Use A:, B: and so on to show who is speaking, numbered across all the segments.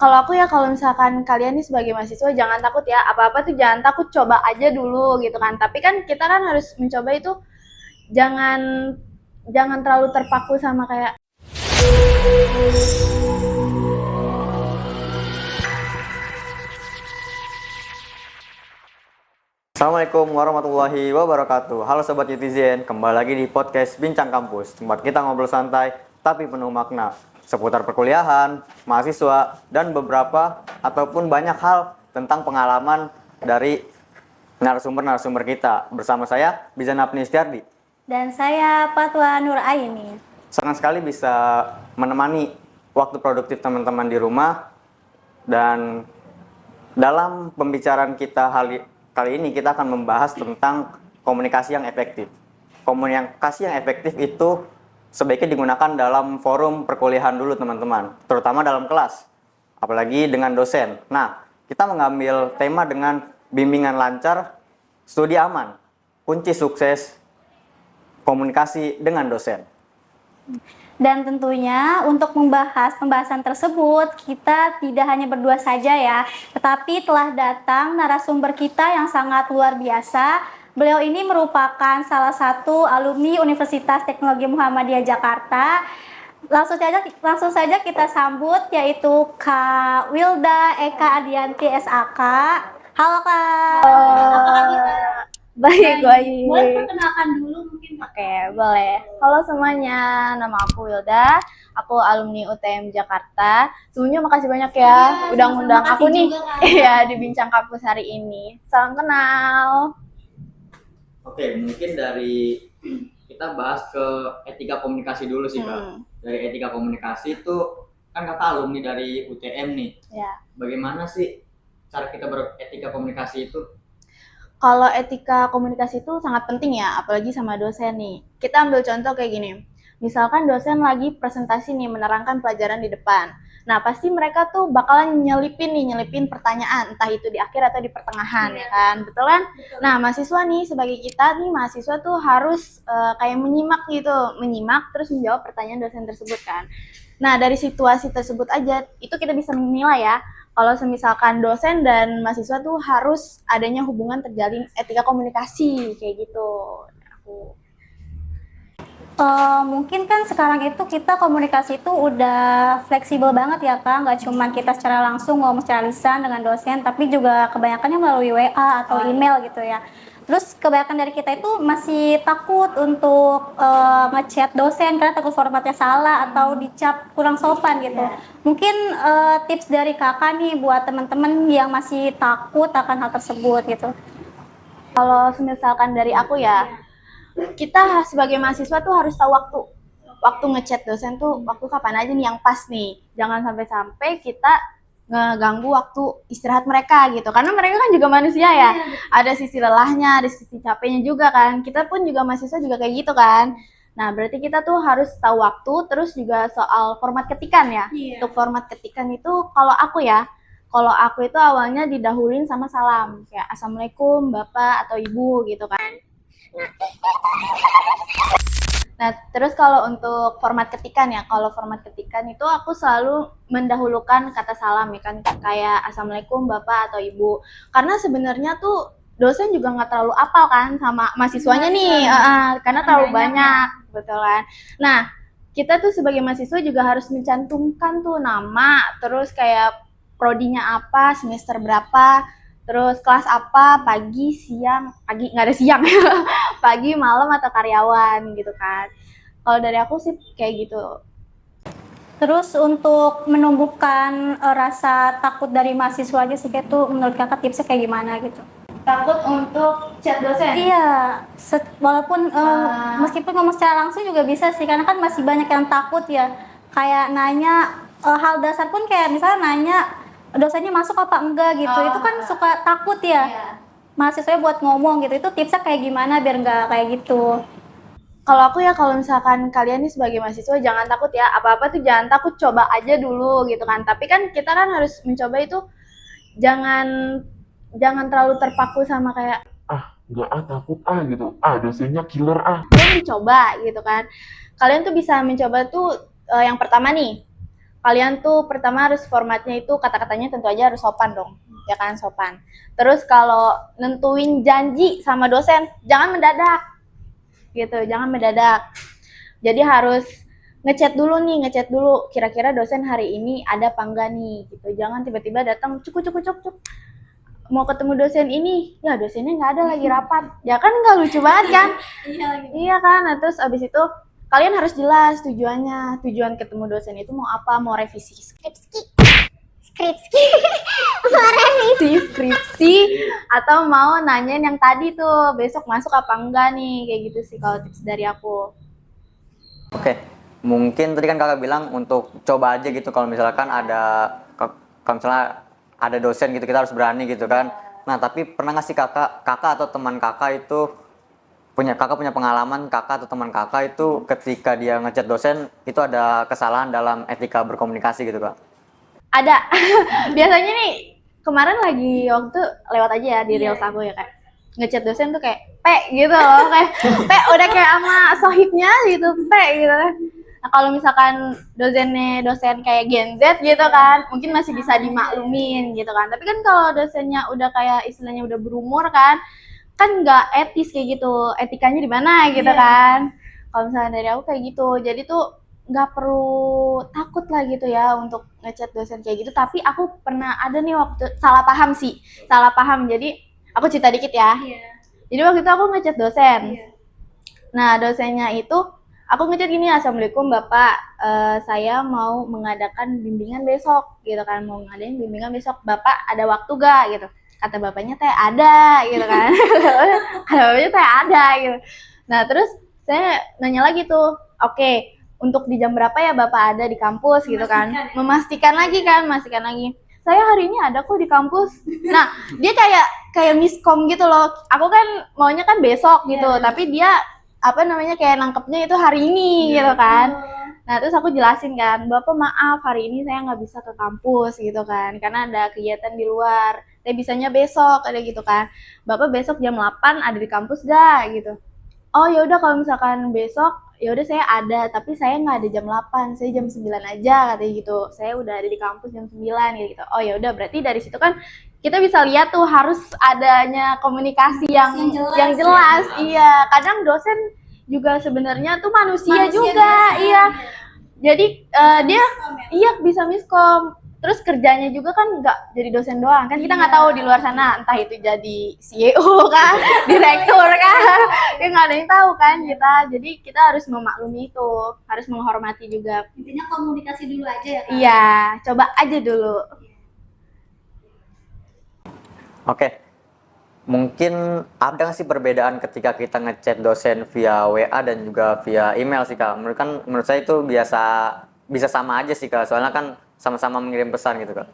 A: Kalau aku ya kalau misalkan kalian nih sebagai mahasiswa jangan takut ya, apa-apa tuh jangan takut, coba aja dulu gitu kan. Tapi kan kita kan harus mencoba itu jangan jangan terlalu terpaku sama kayak
B: Assalamualaikum warahmatullahi wabarakatuh. Halo Sobat Netizen, kembali lagi di podcast Bincang Kampus, tempat kita ngobrol santai tapi penuh makna seputar perkuliahan, mahasiswa, dan beberapa ataupun banyak hal tentang pengalaman dari narasumber-narasumber kita. Bersama saya, Bizan Apni Istiardi.
C: Dan saya Fatwa Nur Aini.
B: Senang sekali bisa menemani waktu produktif teman-teman di rumah. Dan dalam pembicaraan kita kali ini kita akan membahas tentang komunikasi yang efektif. Komunikasi yang efektif itu sebaiknya digunakan dalam forum perkuliahan dulu teman-teman, terutama dalam kelas, apalagi dengan dosen. Nah, kita mengambil tema dengan bimbingan lancar, studi aman, kunci sukses komunikasi dengan dosen.
C: Dan tentunya untuk membahas pembahasan tersebut, kita tidak hanya berdua saja ya, tetapi telah datang narasumber kita yang sangat luar biasa. Beliau ini merupakan salah satu alumni Universitas Teknologi Muhammadiyah Jakarta. Langsung saja kita sambut, yaitu Kak Wilda Eka Adianti SAK. Halo Kak. Apa kabar?
A: baik.
C: Boleh perkenalkan dulu mungkin Kak?
A: Oke, boleh. Halo semuanya, nama aku Wilda. Aku alumni UTM Jakarta. Sebelumnya makasih banyak ya udah ngundang aku nih ya di Bincang Kampus hari ini. Salam kenal.
B: Oke, mungkin dari kita bahas ke etika komunikasi dulu sih Kak. Dari etika komunikasi itu kan Kakak alumni dari UTM nih.
A: Ya.
B: Bagaimana sih cara kita beretika komunikasi itu?
A: Kalau etika komunikasi itu sangat penting ya, apalagi sama dosen nih. Kita ambil contoh kayak gini. Misalkan dosen lagi presentasi nih, menerangkan pelajaran di depan. Nah, pasti mereka tuh bakalan nyelipin pertanyaan, entah itu di akhir atau di pertengahan, ya kan? Betul kan? Nah, mahasiswa nih, sebagai kita nih, mahasiswa tuh harus kayak menyimak gitu. Menyimak, terus menjawab pertanyaan dosen tersebut kan. Nah, dari situasi tersebut aja, itu kita bisa menilai ya, kalau misalkan dosen dan mahasiswa tuh harus adanya hubungan terjalin etika komunikasi kayak gitu.
C: Mungkin kan sekarang itu kita komunikasi itu udah fleksibel banget ya Kak, nggak cuma kita secara langsung ngomong secara lisan dengan dosen, tapi juga kebanyakannya melalui WA atau email gitu ya. Terus kebanyakan dari kita itu masih takut untuk ngechat dosen karena takut formatnya salah atau dicap kurang sopan gitu. Mungkin tips dari kakak nih buat teman-teman yang masih takut akan hal tersebut gitu.
A: Kalau misalkan dari aku ya, kita sebagai mahasiswa tuh harus tahu waktu ngechat dosen tuh waktu kapan aja nih yang pas nih. Jangan sampai kita ngeganggu waktu istirahat mereka gitu. Karena mereka kan juga manusia ya. Ada sisi lelahnya, ada sisi capeknya juga kan. Kita pun juga mahasiswa juga kayak gitu kan. Nah, berarti kita tuh harus tahu waktu, terus juga soal format ketikan ya. Untuk format ketikan itu kalau aku itu awalnya didahuluin sama salam. Kayak Assalamualaikum Bapak atau Ibu gitu kan. Nah, terus kalau untuk format ketikan ya, kalau format ketikan itu aku selalu mendahulukan kata salam ya kan, kayak Assalamualaikum Bapak atau Ibu. Karena sebenarnya tuh dosen juga nggak terlalu apal kan sama mahasiswanya nih, karena terlalu banyak, betul kan. Nah, kita tuh sebagai mahasiswa juga harus mencantumkan tuh nama, terus kayak prodinya apa, semester berapa, terus kelas apa, pagi, siang, pagi nggak ada siang, pagi, malam atau karyawan gitu kan. Kalau dari aku sih kayak gitu.
C: Terus untuk menumbuhkan rasa takut dari mahasiswanya sih itu menurut kakak tipsnya kayak gimana gitu?
A: Takut untuk chat dosen?
C: Iya, walaupun meskipun ngomong secara langsung juga bisa sih, karena kan masih banyak yang takut ya. Kayak nanya hal dasar pun kayak misalnya nanya dosennya masuk apa enggak gitu, itu kan suka takut ya. Mahasiswanya buat ngomong gitu, itu tipsnya kayak gimana biar nggak kayak gitu?
A: Kalau aku ya kalau misalkan kalian nih sebagai mahasiswa jangan takut ya, apa-apa tuh jangan takut, coba aja dulu gitu kan. Tapi kan kita kan harus mencoba itu jangan terlalu terpaku sama kayak
D: nggak takut gitu, dosennya killer
A: belum dicoba gitu kan. Kalian tuh bisa mencoba tuh yang pertama nih, kalian tuh pertama harus formatnya itu kata-katanya tentu aja harus sopan dong, ya kan, sopan. Terus kalau nentuin janji sama dosen, jangan mendadak, gitu, jangan mendadak. Jadi harus ngechat dulu kira-kira dosen hari ini ada apa enggak nih, gitu. Jangan tiba-tiba datang cuk mau ketemu dosen ini, ya dosennya nggak ada lagi rapat, ya kan nggak lucu banget kan? Iya kan. Nah, terus abis itu kalian harus jelas tujuan ketemu dosen itu mau apa, mau revisi skripsi atau mau nanyain yang tadi tuh besok masuk apa enggak nih, kayak gitu sih kalau tips dari aku.
B: Oke, mungkin tadi kan kakak bilang untuk coba aja gitu kalau misalkan kalau misalnya ada dosen gitu kita harus berani gitu kan. Nah tapi pernah nggak sih kakak atau teman kakak itu punya pengalaman kakak atau teman kakak itu ketika dia ngechat dosen itu ada kesalahan dalam etika berkomunikasi gitu kak?
A: Ada. Biasanya nih kemarin lagi waktu lewat aja ya di reels aku ya, kayak ngechat dosen tuh kayak gitu loh, kayak udah kayak sama sohibnya gitu, gitu kan. Nah kalau misalkan dosen kayak Gen Z gitu kan, mungkin masih bisa dimaklumin gitu kan. Tapi kan kalau dosennya udah kayak istilahnya udah berumur kan nggak etis kayak gitu, etikanya di mana gitu kan. Kalau misalnya dari aku kayak gitu, jadi tuh nggak perlu takut lah gitu ya untuk ngechat dosen kayak gitu. Tapi aku pernah ada nih waktu salah paham. Jadi aku cerita dikit ya. Jadi waktu itu aku ngechat dosen. Nah dosennya itu aku ngechat gini, assalamualaikum bapak, saya mau mengadakan bimbingan besok gitu kan, bapak ada waktu gak gitu. Kata bapaknya teh ada gitu kan. Kata bapaknya teh ada gitu. Nah terus saya nanya lagi tuh, oke, untuk di jam berapa ya bapak ada di kampus gitu kan. Memastikan lagi. Saya hari ini ada kok di kampus. Nah dia kayak miskom gitu loh. Aku kan maunya kan besok gitu, tapi dia kayak nangkepnya itu hari ini gitu kan. Nah terus aku jelasin kan, bapak maaf hari ini saya nggak bisa ke kampus gitu kan, karena ada kegiatan di luar. Saya bisanya besok ada gitu kan. Bapak besok jam 8 ada di kampus gak gitu. Oh ya udah kalau misalkan besok ya udah saya ada, tapi saya nggak ada jam 8, saya jam 9 aja katanya gitu. Saya udah ada di kampus jam 9 gitu. Oh ya udah berarti dari situ kan kita bisa lihat tuh harus adanya komunikasi yang jelas. Iya, kadang dosen juga sebenarnya tuh manusia juga. Iya. Jadi dia bisa miskom. Terus kerjanya juga kan nggak jadi dosen doang kan, kita nggak tahu di luar sana entah itu jadi CEO kan, direktur kan, ya nggak ada yang tahu kan kita. Jadi kita harus memaklumi itu, harus menghormati juga.
C: Intinya komunikasi dulu aja ya Kak?
A: Iya, coba aja dulu.
B: Oke, mungkin ada nggak sih perbedaan ketika kita ngechat dosen via WA dan juga via email sih kak? Menurut saya itu bisa sama aja sih kak, soalnya kan sama-sama mengirim pesan gitu kak.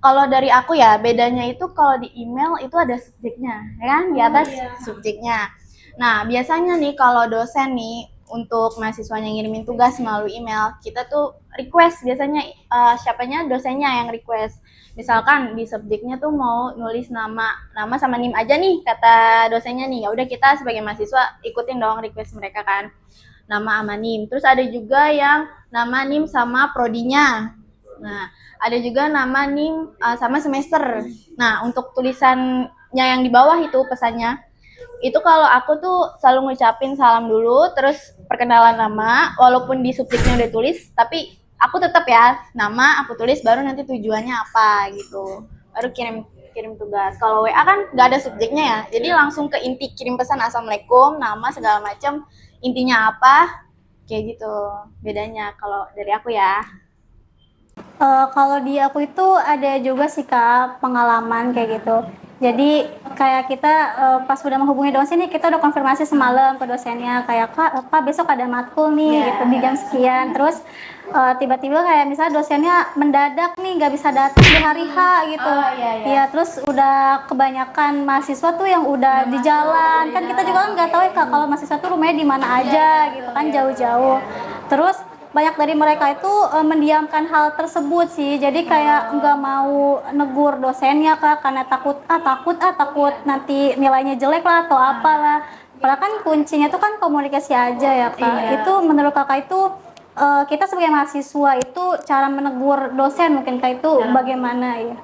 A: Kalau dari aku ya, bedanya itu kalau di email itu ada subjeknya, ya kan? Di atas subjeknya. Nah, biasanya nih kalau dosen nih untuk mahasiswanya ngirimin tugas melalui email, kita tuh request biasanya siapanya dosennya yang request. Misalkan di subjeknya tuh mau nulis nama sama NIM aja nih kata dosennya nih. Ya udah kita sebagai mahasiswa ikutin dong request mereka kan. Nama sama NIM. Terus ada juga yang nama NIM sama prodinya. Nah, ada juga nama NIM sama semester. Nah, untuk tulisannya yang di bawah itu pesannya, itu kalau aku tuh selalu ngucapin salam dulu, terus perkenalan nama, walaupun di subjeknya udah tulis, tapi aku tetap ya, nama aku tulis, baru nanti tujuannya apa gitu. Baru kirim tugas. Kalau WA kan nggak ada subjeknya ya, jadi langsung ke inti, kirim pesan assalamualaikum, nama segala macam, intinya apa, kayak gitu. Bedanya kalau dari aku ya.
C: Kalau di aku itu ada juga sih Kak pengalaman kayak gitu. Jadi kayak kita pas udah menghubungi dosen nih, kita udah konfirmasi semalam ke dosennya kayak Kak besok ada matkul nih gitu di jam sekian. Terus tiba-tiba kayak misalnya dosennya mendadak nih nggak bisa datang di hari H gitu. Iya, terus udah kebanyakan mahasiswa tuh yang udah di jalan. Kan kita juga kan nggak tahu ya Kak kalau mahasiswa tuh rumahnya di mana aja gitu kan, jauh-jauh. Terus banyak dari mereka itu mendiamkan hal tersebut sih, jadi kayak nggak mau negur dosennya Kak karena takut nanti nilainya jelek lah atau apalah. Padahal kan kuncinya tuh kan komunikasi aja ya Kak. Itu menurut Kakak itu kita sebagai mahasiswa itu cara menegur dosen mungkin kayak itu bagaimana ya?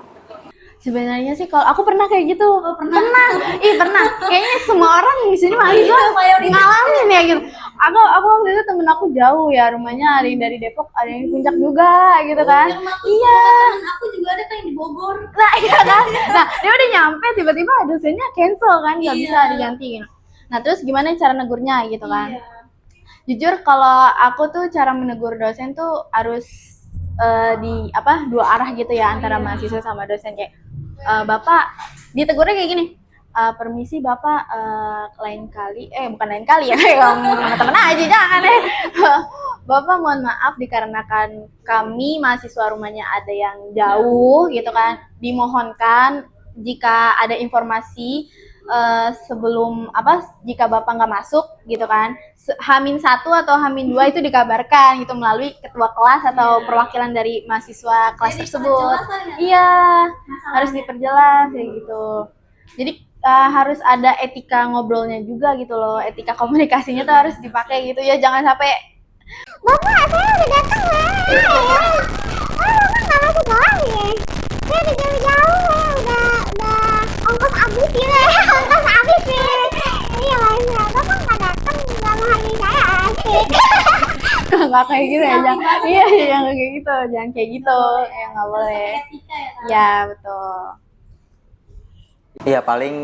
A: Sebenarnya sih kalau aku pernah kayak gitu. Pernah. Ih, pernah. Kayaknya semua orang di sini mahasiswa ngalamin ya gitu. Aku waktu itu temen aku jauh ya, rumahnya ada yang dari Depok, ada yang di Puncak juga gitu kan. Iya.
E: Temen aku juga ada kan yang di Bogor.
A: Nah, iya kan. Nah, dia udah nyampe tiba-tiba dosennya cancel kan, nggak bisa diganti gitu. Nah, terus gimana cara negurnya gitu kan? Jujur kalau aku tuh cara menegur dosen tuh harus di apa dua arah gitu ya, antara mahasiswa sama dosen. Kayak Bapak ditegurnya kayak gini, permisi Bapak, lain kali bukan lain kali ya, kayak ngomong sama temen aja, jangan Bapak mohon maaf dikarenakan kami mahasiswa rumahnya ada yang jauh gitu kan, dimohonkan jika ada informasi sebelum jika Bapak nggak masuk gitu kan, H-1 atau H-2 itu dikabarkan gitu melalui ketua kelas atau perwakilan dari mahasiswa kelas tersebut. Iya, harus diperjelas kayak gitu. Jadi harus ada etika ngobrolnya juga gitu loh, etika komunikasinya tuh harus dipakai gitu ya, jangan sampai
F: Bapak, saya udah datang ya. Bapak nggak masuk kelas ya. Saya udah jauh-jauh ya, udah ongkos habis gitu ya, ongkos habis ya. Iya mas, Bapak nggak datang, nggak menghargai saya, asik.
A: nggak kayak gitu ya, jangan, iya jangan kayak gitu, jangan kayak gitu, ya nggak boleh. Ya betul.
B: Iya, paling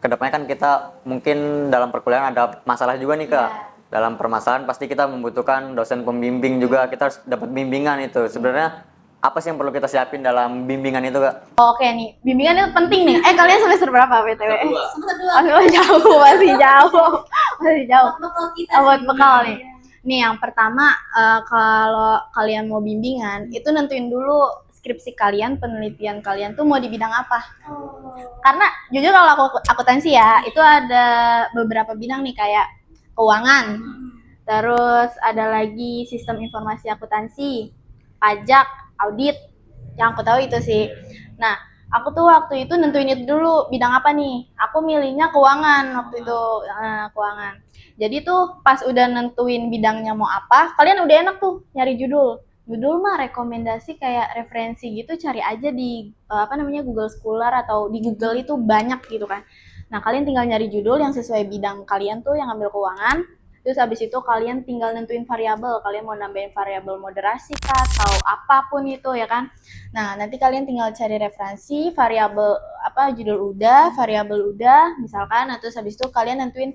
B: kedepannya kan kita mungkin dalam perkuliahan ada masalah juga nih Kak. Dalam permasalahan pasti kita membutuhkan dosen pembimbing juga, kita harus dapat bimbingan itu. Sebenarnya apa sih yang perlu kita siapin dalam bimbingan itu Kak?
A: Oke nih, bimbingan itu penting nih. Kalian semester berapa BTW?
E: Semester 2.
A: Oh, jauh, masih jauh.
E: Bekal kita.
A: Buat bekal nih. Nih yang pertama, kalau kalian mau bimbingan, itu nentuin dulu skripsi kalian, penelitian kalian tuh mau di bidang apa. Karena jujur kalau aku akuntansi ya, itu ada beberapa bidang nih kayak keuangan, terus ada lagi sistem informasi akuntansi, pajak, audit, yang aku tahu itu sih. Nah, aku tuh waktu itu nentuin itu dulu bidang apa nih. Aku milihnya keuangan waktu itu, keuangan. Jadi tuh pas udah nentuin bidangnya mau apa, kalian udah enak tuh nyari judul. Judul mah rekomendasi kayak referensi gitu, cari aja di Google Scholar atau di Google itu banyak gitu kan. Nah, kalian tinggal nyari judul yang sesuai bidang kalian tuh yang ambil keuangan. Terus habis itu kalian tinggal nentuin variabel. Kalian mau nambahin variabel moderasi kah atau apapun itu ya kan. Nah, nanti kalian tinggal cari referensi, variabel judul udah, variabel udah, misalkan. Nah, terus habis itu kalian nentuin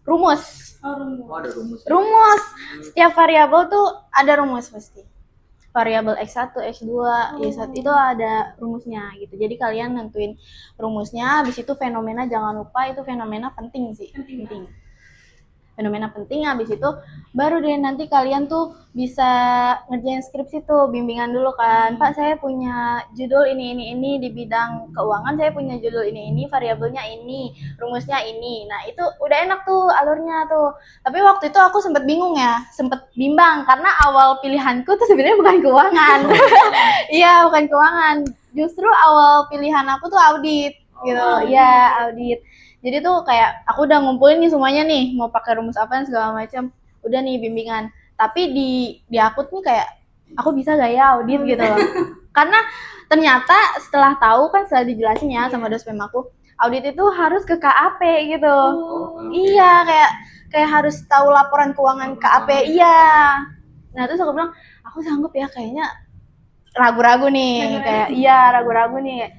A: rumus.
B: Ada rumus.
A: Rumus. Setiap variabel tuh ada rumus pasti. Variabel X1, X2, Y1 itu ada rumusnya gitu. Jadi kalian nentuin rumusnya, habis itu fenomena jangan lupa, itu fenomena penting sih. Penting. Fenomena penting, habis itu baru deh nanti kalian tuh bisa ngerjain skripsi tuh, bimbingan dulu kan. Pak, saya punya judul ini di bidang keuangan, saya punya judul ini, variabelnya ini, rumusnya ini. Nah, itu udah enak tuh alurnya tuh. Tapi waktu itu aku sempet bingung ya, sempet bimbang karena awal pilihanku tuh sebenarnya bukan keuangan. Iya, bukan keuangan. Justru awal pilihan aku tuh audit gitu. Iya, audit. Jadi tuh kayak aku udah ngumpulin nih semuanya nih, mau pakai rumus apa dan segala macam. Udah nih bimbingan. Tapi di aku nih kayak aku bisa gak ya audit gitu loh. Karena ternyata setelah tahu kan, setelah dijelasin ya sama dosen aku, audit itu harus ke KAP gitu. Iya, kayak harus tahu laporan keuangan KAP. Iya. Nah, terus aku bilang, aku sanggup ya, kayaknya ragu-ragu nih, kayak iya ragu-ragu nih.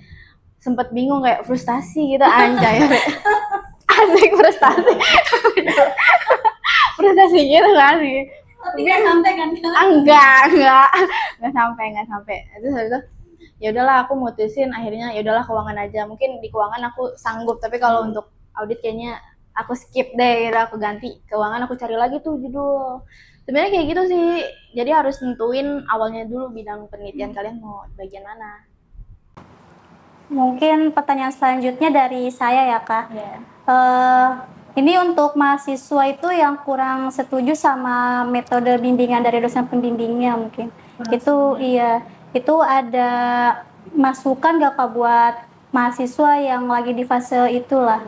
A: Sempet bingung, kayak frustasi gitu, anjay. Asik frustasi. Frustasi gitu kan sih.
E: Tapi nggak sampai kan?
A: Enggak sampai. Terus habis itu ya udahlah, aku mutusin akhirnya ya udahlah keuangan aja. Mungkin di keuangan aku sanggup, tapi kalau untuk audit kayaknya aku skip deh gitu, aku ganti keuangan, aku cari lagi tuh judul. Sebenarnya kayak gitu sih. Jadi harus nentuin awalnya dulu bidang penelitian kalian mau bagian mana.
C: Mungkin pertanyaan selanjutnya dari saya ya Kak. Ini untuk mahasiswa itu yang kurang setuju sama metode bimbingan dari dosen pembimbingnya mungkin. Itu ada masukan gak Kak buat mahasiswa yang lagi di fase itulah?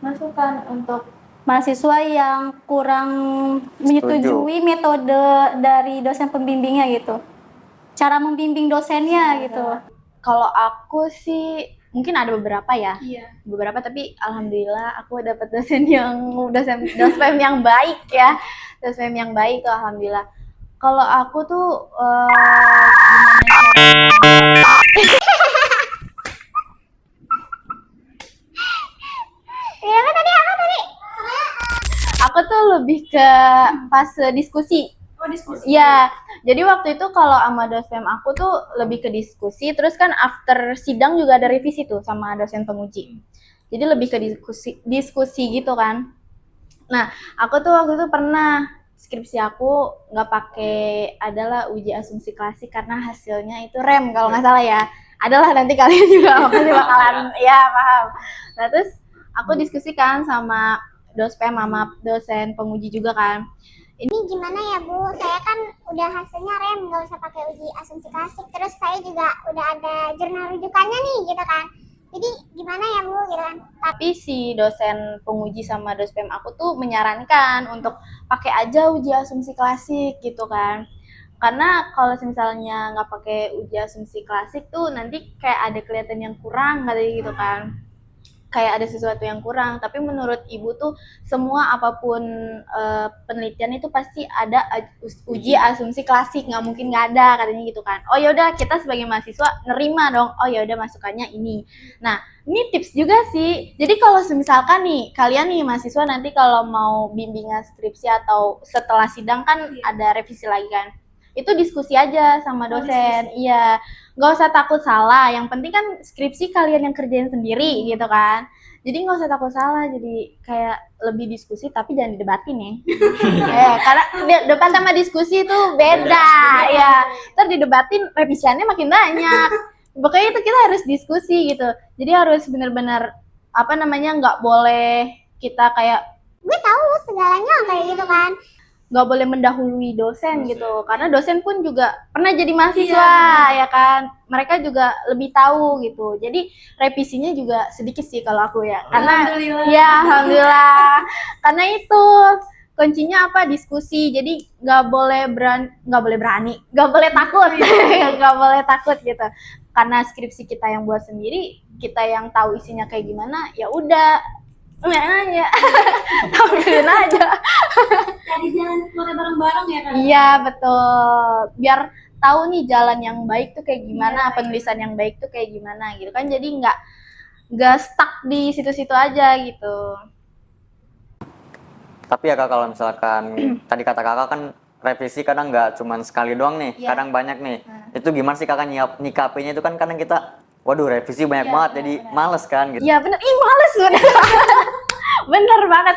A: Masukan untuk
C: mahasiswa yang kurang menyetujui metode dari dosen pembimbingnya gitu. Cara membimbing dosennya gitu.
A: Kalau aku sih mungkin ada beberapa ya.
E: Iya.
A: Beberapa, tapi alhamdulillah aku dapat dosen yang baik ya. Dosen yang baik tuh alhamdulillah. Kalau aku tuh
F: Iya, apa tadi?
A: aku tuh lebih ke fase diskusi.
E: Oh, diskusi.
A: Iya, jadi waktu itu kalau sama dosen aku tuh lebih ke diskusi, terus kan after sidang juga ada revisi tuh sama dosen penguji. Jadi lebih ke diskusi gitu kan. Nah, aku tuh waktu itu pernah skripsi aku nggak pakai adalah uji asumsi klasik karena hasilnya itu rem kalau nggak salah ya. Adalah nanti kalian juga pasti bakalan ya paham. Nah, terus aku diskusikan sama dosen penguji juga kan.
F: Ini gimana ya Bu? Saya kan udah hasilnya rem, nggak usah pakai uji asumsi klasik. Terus saya juga udah ada jurnal rujukannya nih, gitu kan. Jadi gimana ya Bu, gitu kan.
A: Tapi si dosen penguji sama dospem aku tuh menyarankan untuk pakai aja uji asumsi klasik gitu kan. Karena kalau misalnya nggak pakai uji asumsi klasik tuh nanti kayak ada kelihatan yang kurang katanya gitu kan. Kayak ada sesuatu yang kurang, tapi menurut ibu tuh semua apapun penelitian itu pasti ada uji asumsi klasik, nggak mungkin nggak ada katanya gitu kan. Oh yaudah, kita sebagai mahasiswa nerima dong. Oh yaudah, masukannya ini. Nah, ini tips juga sih. Jadi kalau misalkan nih kalian nih mahasiswa nanti kalau mau bimbingan skripsi atau setelah sidang kan ada revisi lagi kan. Itu diskusi aja sama dosen. Iya, nggak usah takut salah. Yang penting kan skripsi kalian yang kerjain sendiri gitu kan. Jadi nggak usah takut salah. Jadi kayak lebih diskusi tapi jangan didebatin ya. Karena debat sama diskusi itu beda. Ya, ntar didebatin revisiannya makin banyak. Pokoknya itu kita harus diskusi gitu. Jadi harus benar-benar nggak boleh kita kayak
F: Gue tahu segalanya kayak gitu kan.
A: nggak boleh mendahului dosen gitu, karena dosen pun juga pernah jadi mahasiswa ya kan, mereka juga lebih tahu gitu. Jadi revisinya juga sedikit sih kalau aku ya, karena alhamdulillah karena itu kuncinya diskusi. Jadi nggak boleh takut nggak boleh takut gitu, karena skripsi kita yang buat sendiri, kita yang tahu isinya kayak gimana, ya udah aja tampilin aja.
E: Cari jalan keluar bareng-bareng ya kan?
A: Iya betul, biar tahu nih jalan yang baik tuh kayak gimana, penulisan yang baik tuh kayak gimana gitu kan. Jadi nggak stuck di situ-situ aja gitu.
B: Tapi ya Kak, kalau misalkan tadi kata Kakak kan revisi kadang nggak cuma sekali doang nih, kadang banyak nih. Itu gimana sih Kakak nyikapinya itu kan kadang kita, waduh revisi banyak banget, jadi males kan gitu.
A: Iya bener, males bener. Bener banget.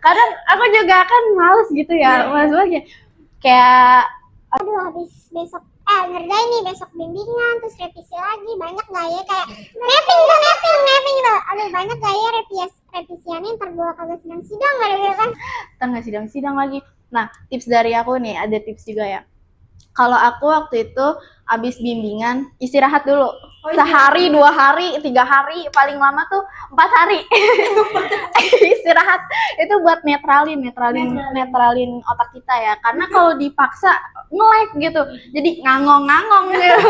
A: Kadang aku juga kan males gitu ya, males banget kayak
F: Aduh, habis besok ngerjain nih, besok bimbingan, terus revisi lagi, banyak gak ya kayak mapping gitu. Aduh, banyak gak ya revisiannya, ntar gue kagak sidang gitu kan.
A: ntar nggak sidang lagi. Nah, tips dari aku nih, ada tips juga ya. Kalau aku waktu itu abis bimbingan istirahat dulu. Sehari, 2 hari, 3 hari, paling lama tuh 4 hari. Istirahat itu buat netralin otak kita ya. Karena kalau dipaksa nge-lag gitu. Jadi ngangong gitu.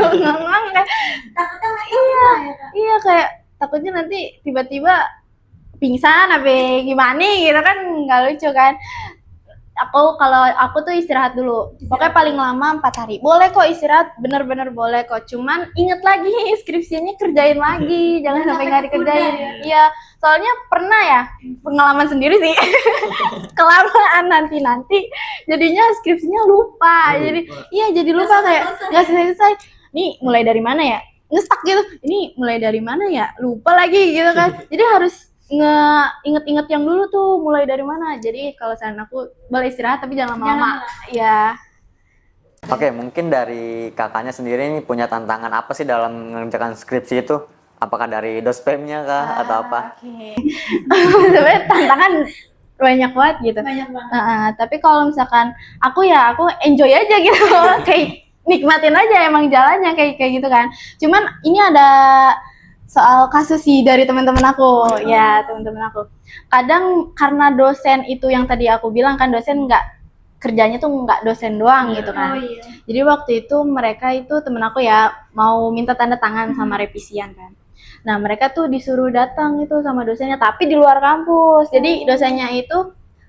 E: Takutnya nggak ya kan?
A: Iya, kayak takutnya nanti tiba-tiba pingsan apa gimana gitu kan, nggak lucu kan. Kalau aku tuh istirahat dulu. Pokoknya paling lama 4 hari. Boleh kok istirahat, bener-bener boleh kok. Cuman inget lagi skripsinya kerjain lagi, jangan sampai nggak dikerjain. Iya, soalnya pernah ya, pengalaman sendiri sih. Kelamaan nanti jadinya skripsinya lupa. Jadi lupa kayak nggak selesai. Nih mulai dari mana ya? Ngestak gitu. Ini mulai dari mana ya? Lupa lagi gitu kan. Jadi harus inget-inget yang dulu tuh mulai dari mana. Jadi kalau saran aku boleh istirahat tapi jangan lama-lama ya.
B: Oke, mungkin dari kakaknya sendiri nih punya tantangan apa sih dalam mengerjakan skripsi itu? Apakah dari dospemnya kah atau apa?
A: Oke. Sebenarnya tantangan banyak banget gitu.
E: Banyak banget.
A: Tapi kalau misalkan aku enjoy aja gitu. Kayak nikmatin aja emang jalannya kayak gitu kan. Cuman ini ada soal kasus sih dari teman-teman aku. Ya, teman-teman aku. Kadang karena dosen itu yang tadi aku bilang kan, dosen nggak kerjanya tuh nggak dosen doang gitu kan.
E: Oh iya.
A: Jadi waktu itu mereka itu temen aku ya mau minta tanda tangan sama revisian kan. Nah mereka tuh disuruh datang itu sama dosennya tapi di luar kampus. Jadi dosennya itu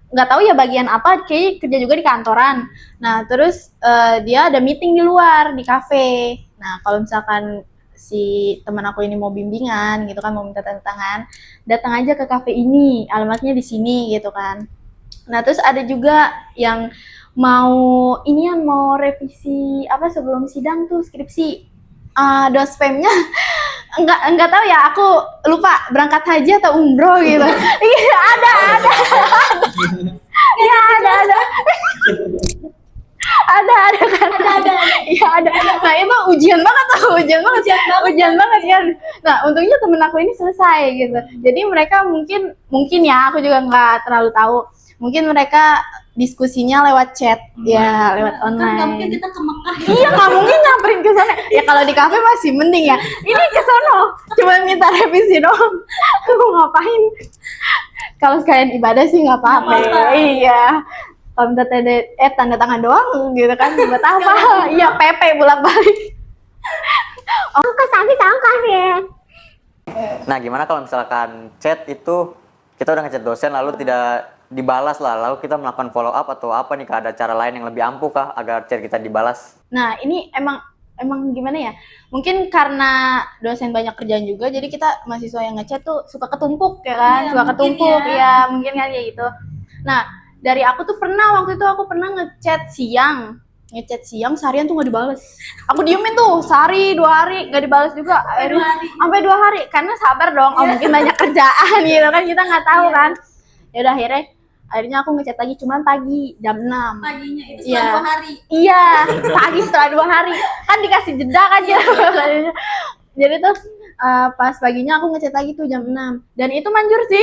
A: nggak tahu ya bagian apa, kayak kerja juga di kantoran. Nah terus dia ada meeting di luar di kafe. Nah kalau misalkan si teman aku ini mau bimbingan gitu kan, mau minta tanda tangan, datang aja ke kafe ini, alamatnya di sini gitu kan. Nah, terus ada juga yang mau mau revisi apa sebelum sidang tuh skripsi. Dospemnya enggak tahu ya, aku lupa berangkat haji atau umroh gitu. Iya, ada. Iya, ada. Ada kan. Iya, ada. Nah, itu ujian banget kan. Nah, untungnya temen aku ini selesai gitu. Jadi mereka mungkin ya, aku juga nggak terlalu tahu. Mungkin mereka diskusinya lewat chat, ya lewat
E: Kan nggak mungkin
A: online.
E: kita ke Mekah.
A: Iya, nggak mungkin nyamperin ke sana. Ya kalau di kafe masih mending ya. Ini ke sono, cuma minta revisi doang. Aku ngapain? Kalau sekalian ibadah sih nggak apa-apa. Iya. Kalau minta tanda tangan doang gitu kan, buat apa? Iya, PP bolak-balik.
F: Ongkos habis ongkos ya.
B: Nah, gimana kalau misalkan chat itu kita udah ngechat dosen lalu tidak dibalas lah, lalu kita melakukan follow up atau apa nih, ada cara lain yang lebih ampuh kah agar chat kita dibalas?
A: Nah, ini emang gimana ya? Mungkin karena dosen banyak kerjaan juga, jadi kita mahasiswa yang ngechat tuh suka ketumpuk ya kan?
E: Iya,
A: Suka
E: mungkin
A: ketumpuk
E: ya.
A: ya, mungkin kan kayak gitu. Nah, dari aku tuh waktu itu aku pernah ngechat siang seharian tuh nggak dibales. Aku diemin tuh sehari 2 hari nggak dibales juga. Aduh, sampai 2 hari karena sabar dong. Oh mungkin banyak kerjaan gitu kan, kita nggak tahu kan. Ya udah akhirnya aku ngechat lagi, cuman pagi jam 6.
E: Paginya itu
A: Iya.
E: setelah 2 hari.
A: Iya, pagi setelah 2 hari kan dikasih jeda kan ya. Jadi tuh pas paginya aku ngechat lagi tuh jam 6 dan itu manjur sih.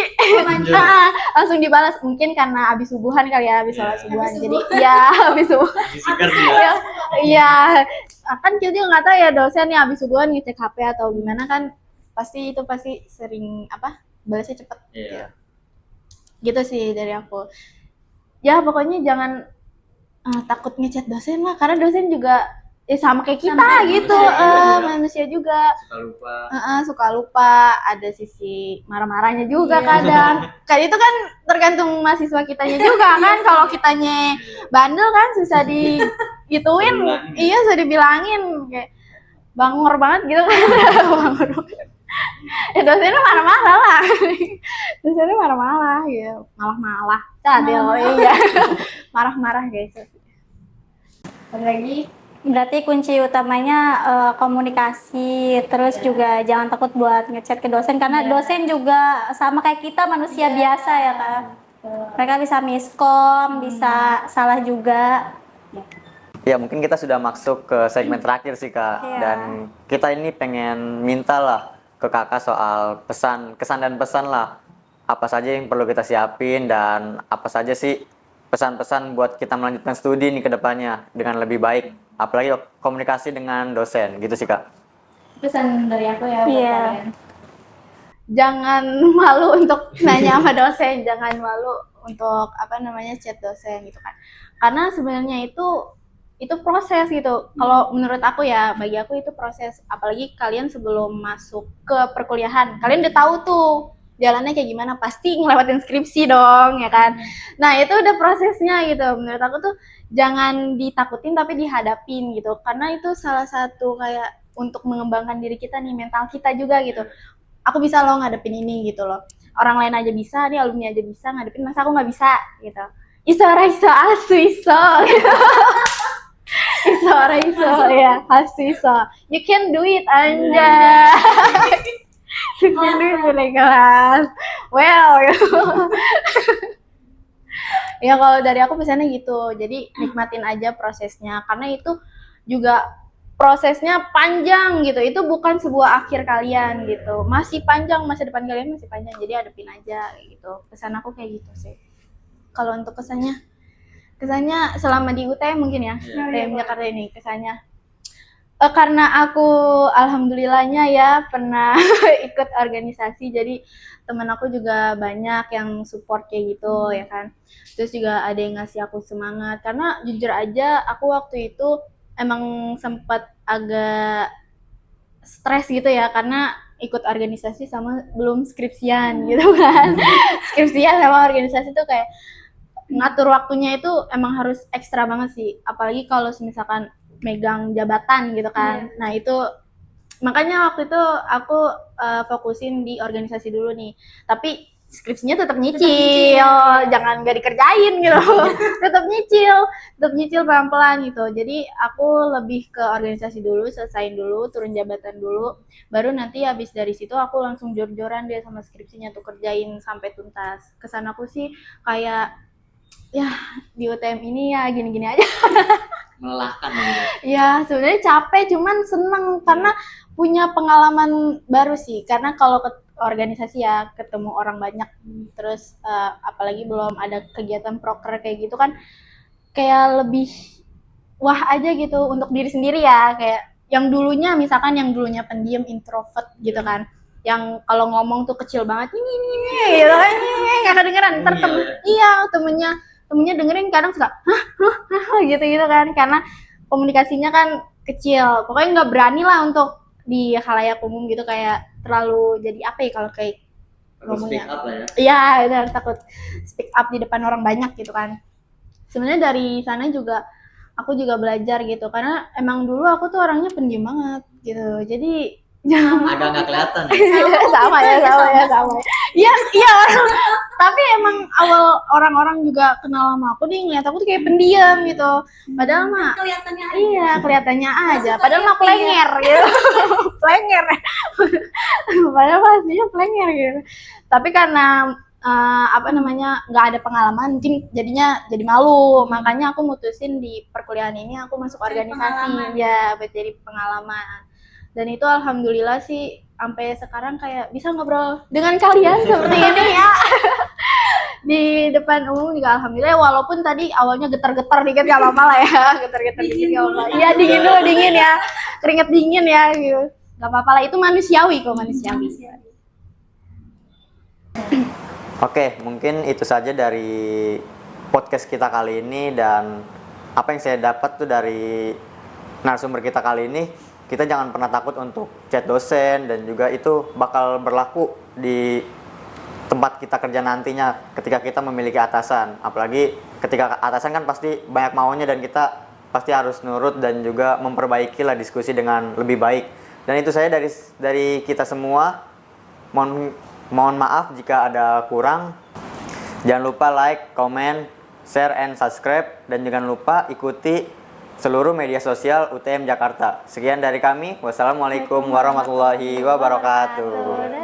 A: Langsung dibalas, mungkin karena habis subuhan kali ya, habis sholat subuhan. Jadi ya habis subuh. Iya, kan kita juga nggak tahu ya dosen nih habis subuhan ngecek HP atau gimana kan, pasti sering balasnya cepet.
B: Iya.
A: Gitu sih dari aku. Ya pokoknya jangan takut ngechat dosen lah, karena dosen juga sama kayak kita gitu, manusia juga. Suka lupa, ada sisi marah-marahnya juga kadang. Kayak itu kan tergantung mahasiswa kitanya juga kan. Kalau kitanya bandel kan susah digituin, iya susah dibilangin kayak bangor banget gitu kan. Bangor banget. Dosennya marah-marah lah. Dosennya marah-marah gitu, malah-malah. Cadel, iya. Marah-marah guys. Lagi
C: Berarti kunci utamanya komunikasi, terus juga jangan takut buat ngechat ke dosen karena dosen juga sama kayak kita manusia biasa ya kan. Mereka bisa miskom, bisa salah juga.
B: Ya mungkin kita sudah masuk ke segmen terakhir sih Kak.
C: Iya.
B: Dan kita ini pengen minta lah ke Kakak soal kesan dan pesan lah. Apa saja yang perlu kita siapin dan apa saja sih pesan-pesan buat kita melanjutkan studi nih ke depannya dengan lebih baik. Apalagi komunikasi dengan dosen gitu sih Kak.
A: pesan dari aku ya buat
C: Iya.
A: kalian. Jangan malu untuk nanya sama dosen, jangan malu untuk chat dosen gitu kan. Karena sebenarnya itu proses gitu. Kalau menurut aku ya, bagi aku itu proses. Apalagi kalian sebelum masuk ke perkuliahan, kalian udah tahu tuh jalannya kayak gimana, pasti ngelewatin skripsi dong ya kan. Nah, itu udah prosesnya gitu. Menurut aku tuh jangan ditakutin tapi dihadapin gitu. Karena itu salah satu kayak untuk mengembangkan diri kita nih, mental kita juga gitu. Aku bisa loh ngadepin ini gitu loh. Orang lain aja bisa, nih alumni aja bisa ngadepin, masa aku nggak bisa gitu. Iso asu iso. Iso ya, asu iso. You can do it anja. You can do it di kelas. Well, ya kalau dari aku pesannya gitu. Jadi nikmatin aja prosesnya, karena itu juga prosesnya panjang gitu. Itu bukan sebuah akhir kalian gitu. Masih panjang, masa depan kalian masih panjang. Jadi hadapin aja gitu. Pesan aku kayak gitu sih. Kalau untuk kesannya selama di UTM mungkin ya, UTM Jakarta ini kesannya Karena aku alhamdulillahnya ya pernah ikut organisasi, jadi temen aku juga banyak yang support kayak gitu ya kan. Terus juga ada yang ngasih aku semangat, karena jujur aja aku waktu itu emang sempat agak stres gitu ya, karena ikut organisasi sama belum skripsian gitu kan. Skripsian sama organisasi tuh kayak ngatur waktunya itu emang harus ekstra banget sih, apalagi kalau misalkan megang jabatan gitu kan. Nah itu makanya waktu itu aku fokusin di organisasi dulu nih, tapi skripsinya tetap nyicil, jangan nggak dikerjain gitu. tetap nyicil pelan-pelan gitu. Jadi aku lebih ke organisasi dulu, selesain dulu, turun jabatan dulu, baru nanti habis dari situ aku langsung jor-joran deh sama skripsinya tuh, kerjain sampai tuntas. Kesan aku sih kayak ya di UTM ini ya gini-gini aja.
G: Melelahkan gitu.
A: Ya sebenarnya capek, cuman seneng karena punya pengalaman baru sih. Karena kalau ke organisasi ya ketemu orang banyak, terus apalagi belum ada kegiatan proker kayak gitu kan, kayak lebih wah aja gitu untuk diri sendiri ya. Kayak yang dulunya misalkan yang dulunya pendiam introvert gitu kan, yang kalau ngomong tuh kecil banget ini gitu kan, nggak kedengeran. Ntar temennya dengerin kadang suka gitu kan, karena komunikasinya kan kecil, pokoknya nggak berani lah untuk di khalayak umum gitu, kayak terlalu jadi apa ya kalau kayak
G: Harus speak
A: ngomongnya.
G: up lah ya.
A: Iya, udah takut speak up di depan orang banyak gitu kan. Sebenarnya dari sana juga aku juga belajar gitu, karena emang dulu aku tuh orangnya pendiam banget gitu, jadi
G: Agak nggak kelihatan ya.
A: sama. Iya, tapi emang awal orang-orang juga kenal sama aku nih ngeliat aku tuh kayak pendiam gitu, padahal mah
E: Kelihatannya aja.
A: iya kelihatannya aja,
E: Suka
A: padahal mah
E: happy ya.
A: plenger gitu. Plenger. Padahal mah aslinya plenger gitu, tapi karena apa namanya nggak ada pengalaman, mungkin jadinya jadi malu, makanya aku mutusin di perkuliahan ini aku masuk
E: Jadi
A: organisasi
E: pengalaman.
A: ya, buat jadi pengalaman. Dan itu alhamdulillah sih sampai sekarang kayak bisa ngobrol dengan kalian seperti ini ya. Di depan umum juga alhamdulillah, walaupun tadi awalnya getar-getar dikit gak apa-apa lah ya. Getar-getar dikit gak apa-apa. Iya dingin dulu, dingin ya. Keringet dingin ya gitu. Gak apa-apa lah, itu manusiawi kok, manusiawi.
B: Oke, mungkin itu saja dari podcast kita kali ini, dan apa yang saya dapat tuh dari narasumber kita kali ini, kita jangan pernah takut untuk chat dosen, dan juga itu bakal berlaku di tempat kita kerja nantinya ketika kita memiliki atasan. Apalagi ketika atasan kan pasti banyak maunya, dan kita pasti harus nurut dan juga memperbaiki lah diskusi dengan lebih baik. Dan itu saya dari kita semua. Mohon maaf jika ada kurang. Jangan lupa like, comment, share, and subscribe, dan jangan lupa ikuti seluruh media sosial UTM Jakarta. Sekian dari kami. Wassalamualaikum warahmatullahi wabarakatuh.